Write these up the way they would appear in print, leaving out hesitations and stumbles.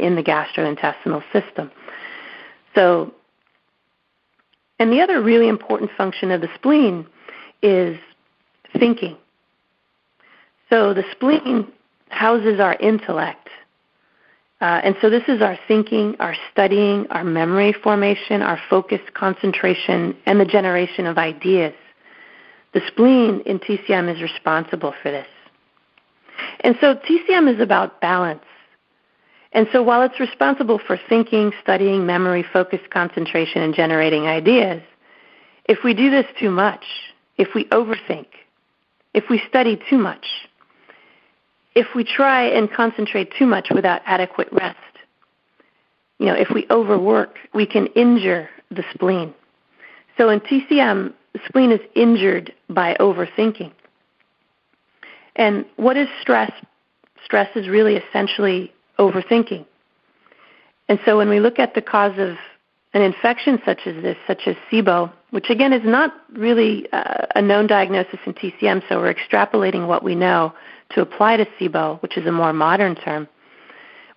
in the gastrointestinal system. So, and the other really important function of the spleen is thinking. So the spleen houses our intellect. And so this is our thinking, our studying, our memory formation, our focus, concentration, and the generation of ideas. The spleen in TCM is responsible for this. And so TCM is about balance. And so while it's responsible for thinking, studying, memory, focus, concentration, and generating ideas, if we do this too much, if we overthink, if we study too much, if we try and concentrate too much without adequate rest, if we overwork, we can injure the spleen. So in TCM, the spleen is injured by overthinking. And what is stress? Stress is really essentially overthinking. And so when we look at the cause of an infection such as this, such as SIBO, which again is not really a known diagnosis in TCM, so we're extrapolating what we know to apply to SIBO, which is a more modern term,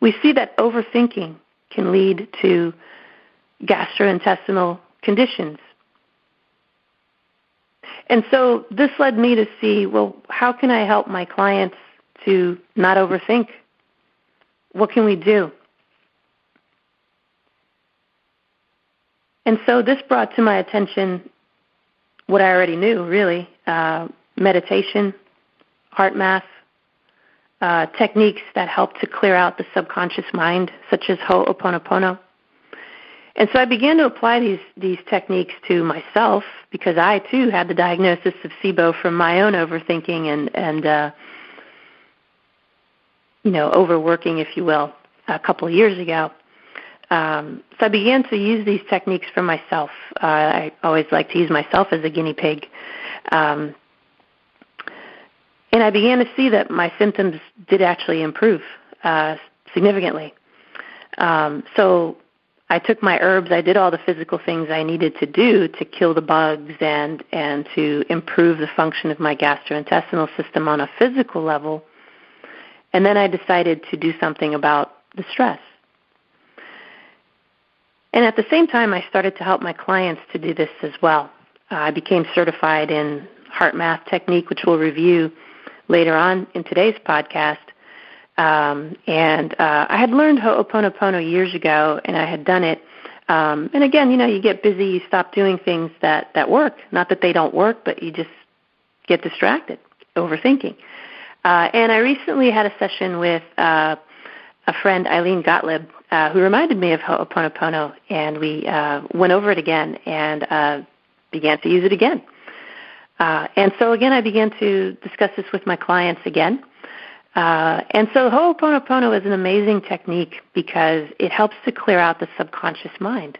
we see that overthinking can lead to gastrointestinal conditions. And so this led me to see, well, how can I help my clients to not overthink? What can we do? And so this brought to my attention what I already knew, really, meditation, heart math, techniques that help to clear out the subconscious mind, such as Ho'oponopono. And so I began to apply these techniques to myself because I, too, had the diagnosis of SIBO from my own overthinking and overworking, if you will, a couple of years ago. So I began to use these techniques for myself. I always like to use myself as a guinea pig. And I began to see that my symptoms did actually improve significantly. So I took my herbs. I did all the physical things I needed to do to kill the bugs and to improve the function of my gastrointestinal system on a physical level. And then I decided to do something about the stress. And at the same time, I started to help my clients to do this as well. I became certified in heart math technique, which we'll review later on in today's podcast. And I had learned Ho'oponopono years ago, and I had done it. And again, you get busy, you stop doing things that work. Not that they don't work, but you just get distracted, overthinking. And I recently had a session with a friend, Eileen Gottlieb, who reminded me of Ho'oponopono, and we went over it again and began to use it again. And so again, I began to discuss this with my clients again. And so Ho'oponopono is an amazing technique because it helps to clear out the subconscious mind.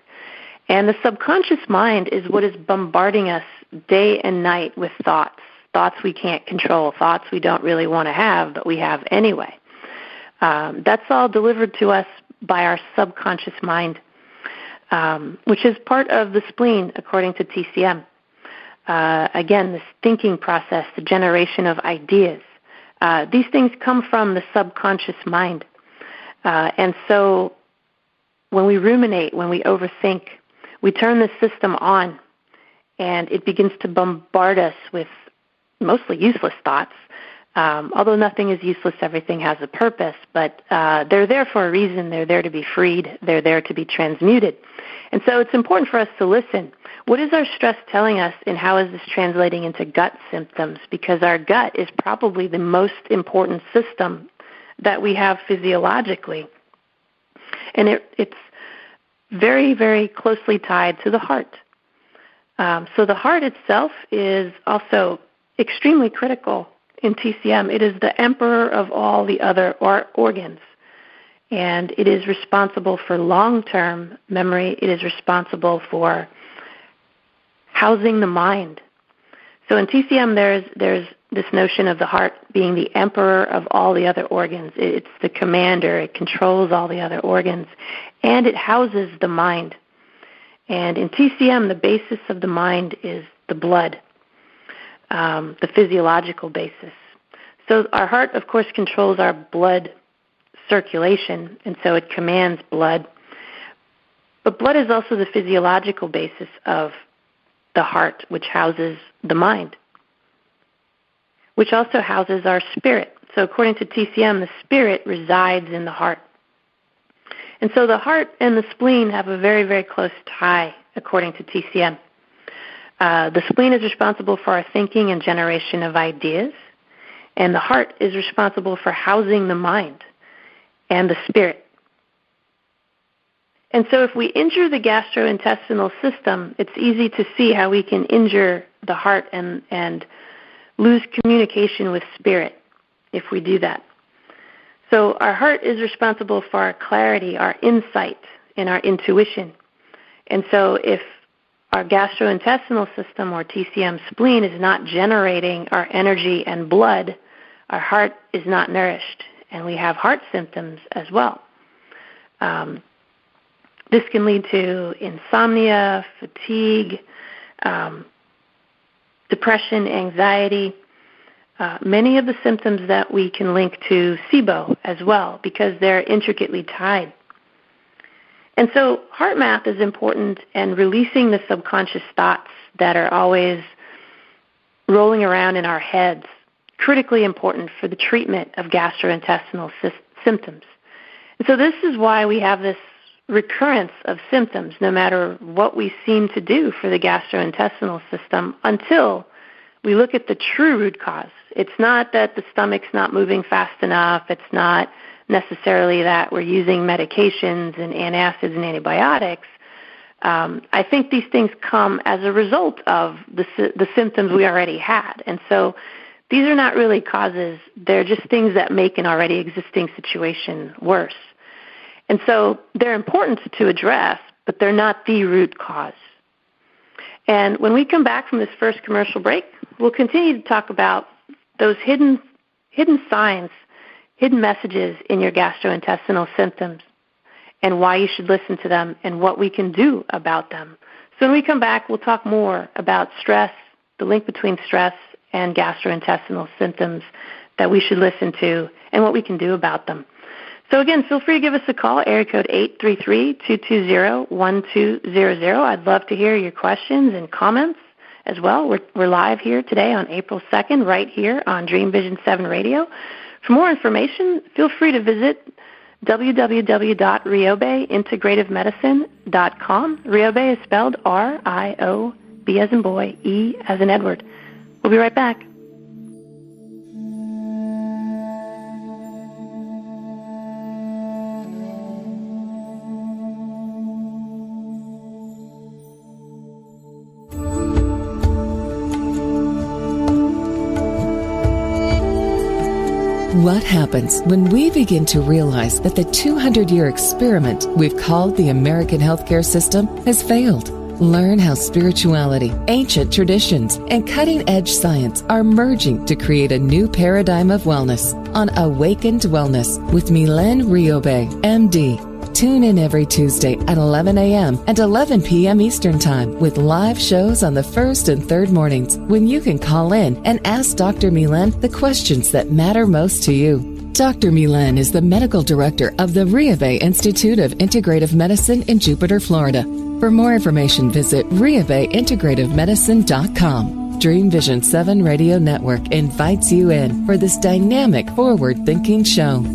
And the subconscious mind is what is bombarding us day and night with thoughts we can't control, thoughts we don't really want to have, but we have anyway. That's all delivered to us by our subconscious mind, which is part of the spleen, according to TCM. Again, this thinking process, the generation of ideas, these things come from the subconscious mind. And so when we ruminate, when we overthink, we turn the system on, and it begins to bombard us with mostly useless thoughts. Although nothing is useless, everything has a purpose, but they're there for a reason. They're there to be freed. They're there to be transmuted. And so it's important for us to listen. What is our stress telling us, and how is this translating into gut symptoms? Because our gut is probably the most important system that we have physiologically. And it's very, very closely tied to the heart. So the heart itself is also extremely critical in TCM. It is the emperor of all the other organs, and it is responsible for long-term memory. It is responsible for housing the mind. So in TCM, there's this notion of the heart being the emperor of all the other organs. It's the commander. It controls all the other organs, and it houses the mind. And in TCM, the basis of the mind is the blood, the physiological basis. So our heart, of course, controls our blood circulation, and so it commands blood. But blood is also the physiological basis of the heart, which houses the mind, which also houses our spirit. So according to TCM, the spirit resides in the heart. And so the heart and the spleen have a very, very close tie, according to TCM. The spleen is responsible for our thinking and generation of ideas, and the heart is responsible for housing the mind and the spirit. And so if we injure the gastrointestinal system, it's easy to see how we can injure the heart and lose communication with spirit if we do that. So our heart is responsible for our clarity, our insight, and our intuition. And so if our gastrointestinal system, or TCM spleen, is not generating our energy and blood, our heart is not nourished, and we have heart symptoms as well. This can lead to insomnia, fatigue, depression, anxiety, many of the symptoms that we can link to SIBO as well, because they're intricately tied. And so heart math is important, and releasing the subconscious thoughts that are always rolling around in our heads, critically important for the treatment of gastrointestinal symptoms. And so this is why we have this recurrence of symptoms, no matter what we seem to do for the gastrointestinal system, until we look at the true root cause. It's not that the stomach's not moving fast enough. It's not necessarily that we're using medications and antacids and antibiotics. I think these things come as a result of the symptoms we already had. And so these are not really causes. They're just things that make an already existing situation worse. And so they're important to address, but they're not the root cause. And when we come back from this first commercial break, we'll continue to talk about those hidden signs, hidden messages in your gastrointestinal symptoms, and why you should listen to them and what we can do about them. So when we come back, we'll talk more about stress, the link between stress and gastrointestinal symptoms that we should listen to, and what we can do about them. So again, feel free to give us a call, area code 833-220-1200. I'd love to hear your questions and comments as well. We're live here today on April 2nd, right here on Dream Vision 7 Radio. For more information, feel free to visit www.riobeintegrativemedicine.com. Riobe is spelled R-I-O-B as in boy, E as in Edward. We'll be right back. What happens when we begin to realize that the 200-year experiment we've called the American healthcare system has failed? Learn how spirituality, ancient traditions, and cutting-edge science are merging to create a new paradigm of wellness on Awakened Wellness with Mylène Riobe, MD. Tune in every Tuesday at 11 a.m. and 11 p.m. Eastern Time with live shows on the first and third mornings when you can call in and ask Dr. Mylène the questions that matter most to you. Dr. Mylène is the medical director of the Riobe Institute of Integrative Medicine in Jupiter, Florida. For more information, visit riobeintegrativemedicine.com. Dream Vision 7 Radio Network invites you in for this dynamic, forward-thinking show.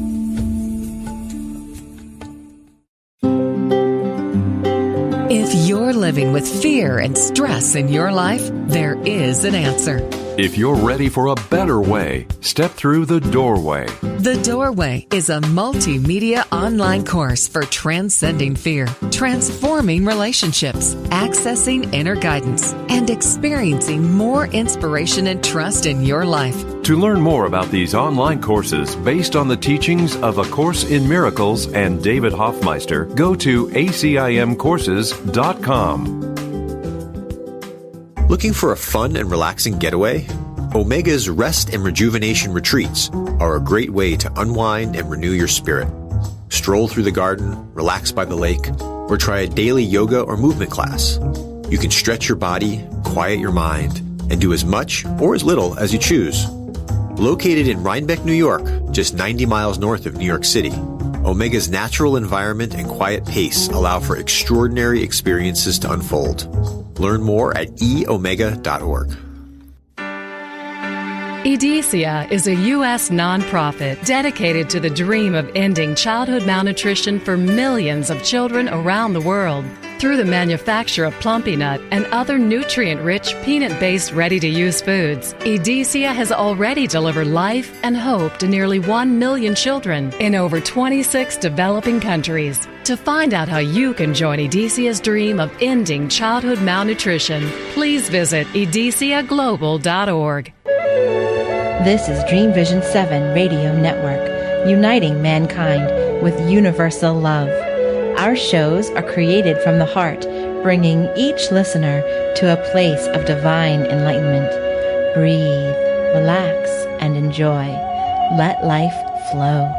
If you're living with fear and stress in your life, there is an answer. If you're ready for a better way, step through The Doorway. The Doorway is a multimedia online course for transcending fear, transforming relationships, accessing inner guidance, and experiencing more inspiration and trust in your life. To learn more about these online courses based on the teachings of A Course in Miracles and David Hoffmeister, go to acimcourses.com. Looking for a fun and relaxing getaway? Omega's Rest and Rejuvenation Retreats are a great way to unwind and renew your spirit. Stroll through the garden, relax by the lake, or try a daily yoga or movement class. You can stretch your body, quiet your mind, and do as much or as little as you choose. Located in Rhinebeck, New York, just 90 miles north of New York City, Omega's natural environment and quiet pace allow for extraordinary experiences to unfold. Learn more at eomega.org. EDECIA is a U.S. nonprofit dedicated to the dream of ending childhood malnutrition for millions of children around the world. Through the manufacture of Plumpy Nut and other nutrient-rich, peanut-based, ready-to-use foods, EDECIA has already delivered life and hope to nearly 1 million children in over 26 developing countries. To find out how you can join EDECIA's dream of ending childhood malnutrition, please visit edeciaglobal.org. This is Dream Vision 7 Radio Network, uniting mankind with universal love. Our shows are created from the heart, bringing each listener to a place of divine enlightenment. Breathe, relax, and enjoy. Let life flow.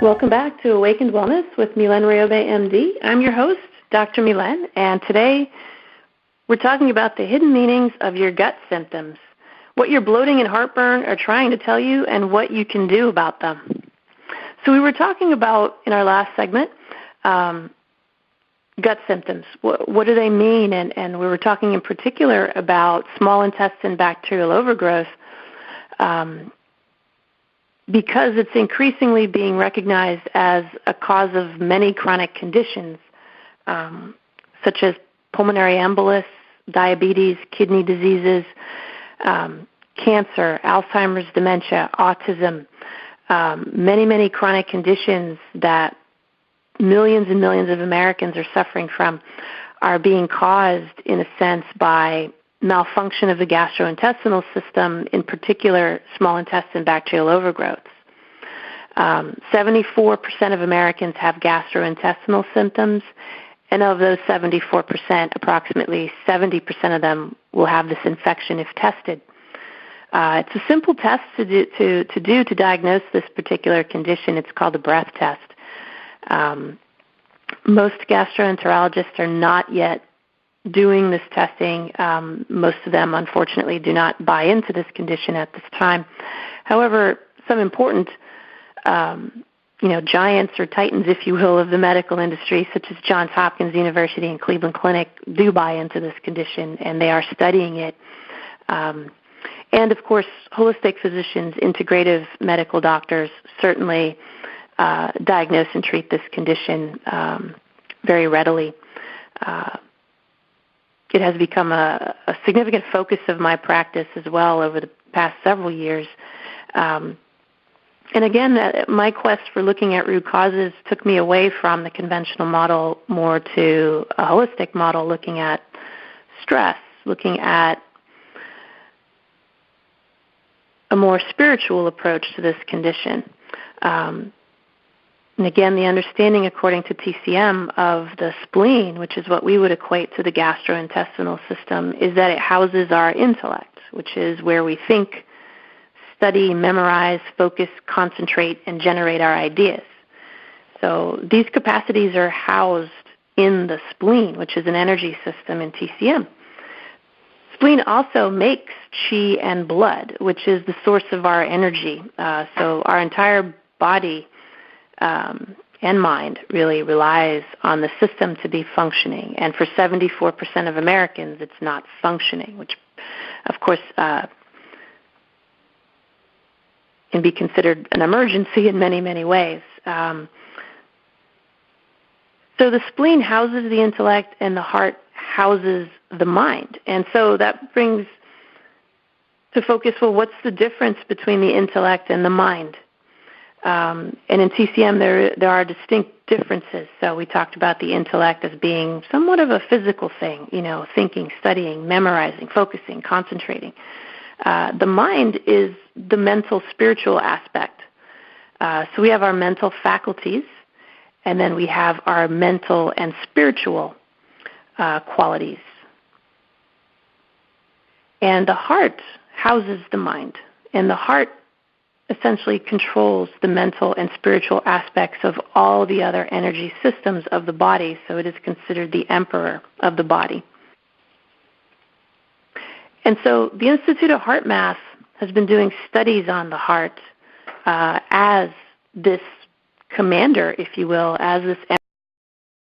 Welcome back to Awakened Wellness with Milen Riobe, MD. I'm your host, Dr. Milen, and today we're talking about the hidden meanings of your gut symptoms, what your bloating and heartburn are trying to tell you, and what you can do about them. So we were talking about, in our last segment, gut symptoms. What do they mean? And we were talking in particular about small intestine bacterial overgrowth because it's increasingly being recognized as a cause of many chronic conditions, such as pulmonary embolus, diabetes, kidney diseases, cancer, Alzheimer's, dementia, autism, many chronic conditions that millions and millions of Americans are suffering from are being caused, in a sense, by malfunction of the gastrointestinal system, in particular small intestine bacterial overgrowths. 74% of Americans have gastrointestinal symptoms, and of those 74%, approximately 70% of them will have this infection if tested. It's a simple test to diagnose this particular condition. It's called a breath test. Most gastroenterologists are not yet doing this testing. Most of them, unfortunately, do not buy into this condition at this time. However, some important, giants or titans, if you will, of the medical industry, such as Johns Hopkins University and Cleveland Clinic, do buy into this condition, and they are studying it. And, of course, holistic physicians, integrative medical doctors certainly diagnose and treat this condition very readily. It has become a significant focus of my practice as well over the past several years. And again, my quest for looking at root causes took me away from the conventional model more to a holistic model, looking at stress, looking at a more spiritual approach to this condition. And again, the understanding, according to TCM, of the spleen, which is what we would equate to the gastrointestinal system, is that it houses our intellect, which is where we think, study, memorize, focus, concentrate, and generate our ideas. So these capacities are housed in the spleen, which is an energy system in TCM. Spleen also makes chi and blood, which is the source of our energy. So our entire body and mind really relies on the system to be functioning. And for 74% of Americans, it's not functioning, which, of course, can be considered an emergency in many ways. So the spleen houses the intellect, and the heart houses the mind. And so that brings to focus, well, what's the difference between the intellect and the mind? And in TCM, there are distinct differences. So we talked about the intellect as being somewhat of a physical thing, thinking, studying, memorizing, focusing, concentrating. The mind is the mental, spiritual aspect. So we have our mental faculties, and then we have our mental and spiritual qualities. And the heart houses the mind, and the heart essentially controls the mental and spiritual aspects of all the other energy systems of the body, so it is considered the emperor of the body. And so the Institute of Heart Math has been doing studies on the heart as this commander, if you will, as this